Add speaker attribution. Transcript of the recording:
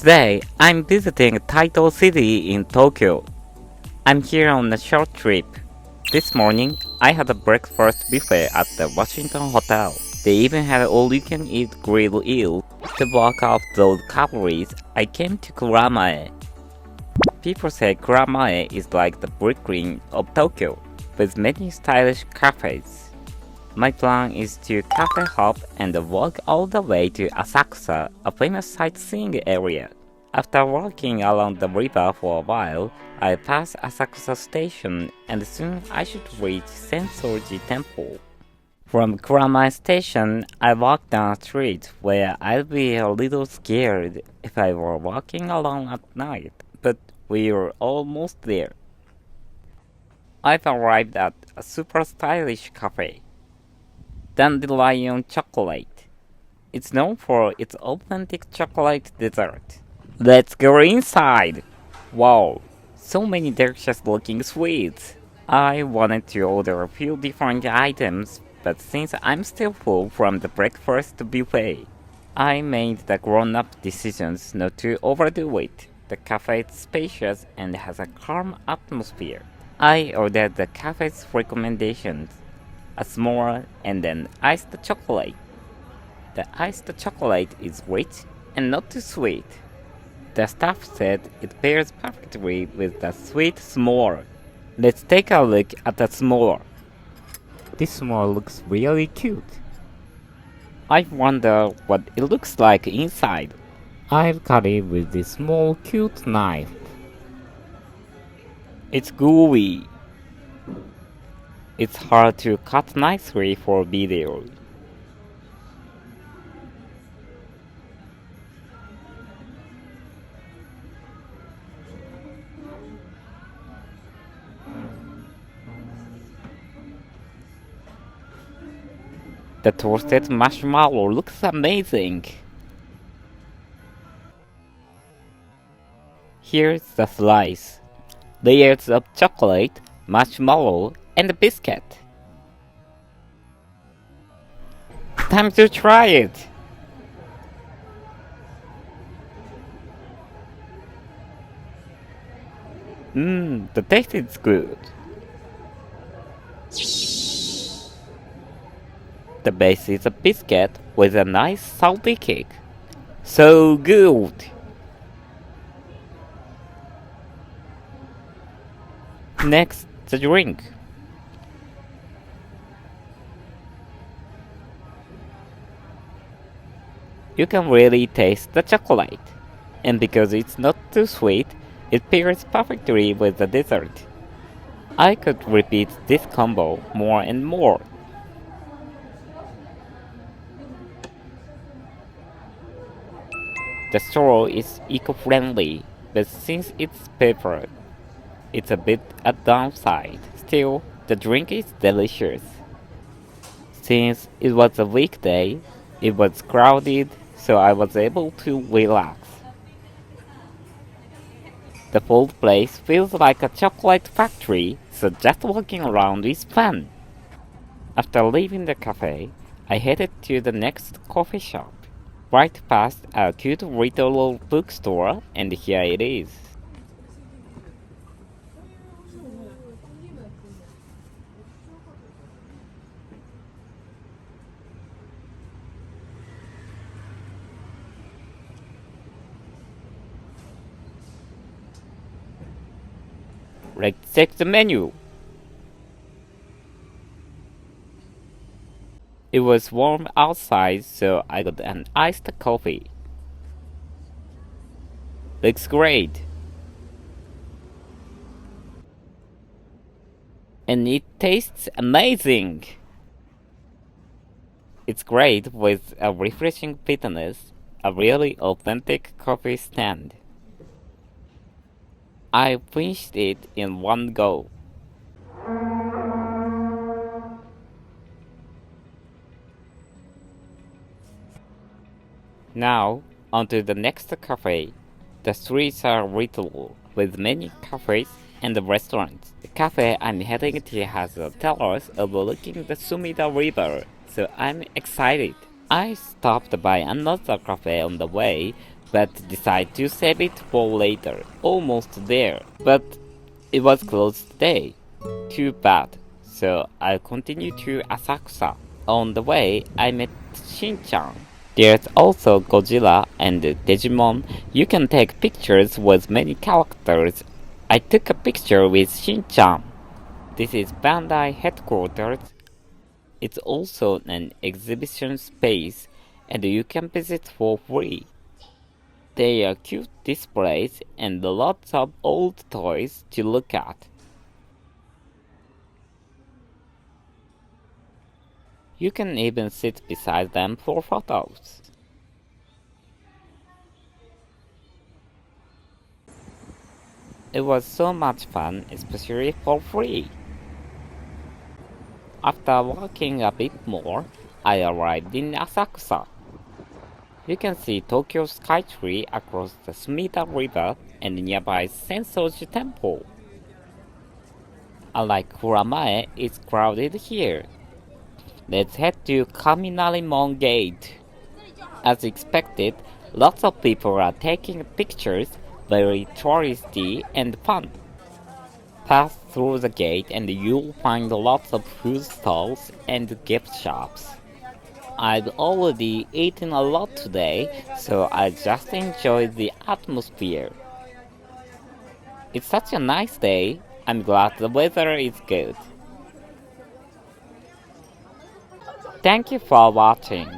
Speaker 1: Today, I'm visiting Taito City in Tokyo. I'm here on a short trip. This morning, I had a breakfast buffet at the Washington Hotel. They even had all-you-can-eat grilled eel. To block off those calories, I came to Kuramae. People say Kuramae is like the Brooklyn of Tokyo, with many stylish cafes. My plan is to cafe hop and walk all the way to Asakusa, a famous sightseeing area. After walking along the river for a while, I pass Asakusa Station and soon I should reach Sensoji Temple. From Kuramae Station, I walk down a street where I'd be a little scared if I were walking alone at night, but we're almost there. I've arrived at a super stylish cafe. Dandelion chocolate. It's known for its authentic chocolate dessert. Let's go inside! Wow, so many delicious looking sweets. I wanted to order a few different items, but since I'm still full from the breakfast buffet, I made the grown-up decisions not to overdo it. The cafe is spacious and has a calm atmosphere. I ordered the cafe's recommendations. A s'more, and then iced chocolate. The iced chocolate is rich and not too sweet. The staff said it pairs perfectly with the sweet s'more. Let's take a look at the s'more. This s'more looks really cute. I wonder what it looks like inside. I'll cut it with this small cute knife. It's gooey. It's hard to cut nicely for video. The toasted marshmallow looks amazing. Here's the slice. Layers of chocolate, marshmallow, and biscuit. Time to try it! The taste is good. The base is a biscuit with a nice salty kick. So good! Next, the drink. You can really taste the chocolate, and because it's not too sweet, it pairs perfectly with the dessert. I could repeat this combo more and more. The straw is eco-friendly, but since it's paper, it's a bit a downside. Still, the drink is delicious. Since it was a weekday, it was crowded, so I was able to relax. The whole place feels like a chocolate factory, so just walking around is fun. After leaving the cafe, I headed to the next coffee shop. Right past a cute little bookstore, and here it is. Let's check the menu. It was warm outside, so I got an iced coffee. Looks great. And it tastes amazing. It's great with a refreshing bitterness, a really authentic coffee stand. I finished it in one go. Now, onto the next cafe. The streets are little, with many cafes and restaurants. The cafe I'm heading to has a terrace overlooking the Sumida River, so I'm excited. I stopped by another cafe on the way, but decided to save it for later. Almost there, but it was closed today. Too bad. So I continued to Asakusa. On the way, I met Shin-chan. There's also Godzilla and Digimon. You can take pictures with many characters. I took a picture with Shin-chan. This is Bandai headquarters. It's also an exhibition space and you can visit for free. There are cute displays and lots of old toys to look at. You can even sit beside them for photos. It was so much fun, especially for free. After walking a bit more, I arrived in Asakusa. You can see Tokyo Skytree across the Sumida River and nearby Sensoji Temple. Unlike Kuramae, it's crowded here. Let's head to Kaminarimon Gate. As expected, lots of people are taking pictures, very touristy and fun. Pass through the gate and you'll find lots of food stalls and gift shops. I've already eaten a lot today, so I just enjoy the atmosphere. It's such a nice day. I'm glad the weather is good. Thank you for watching.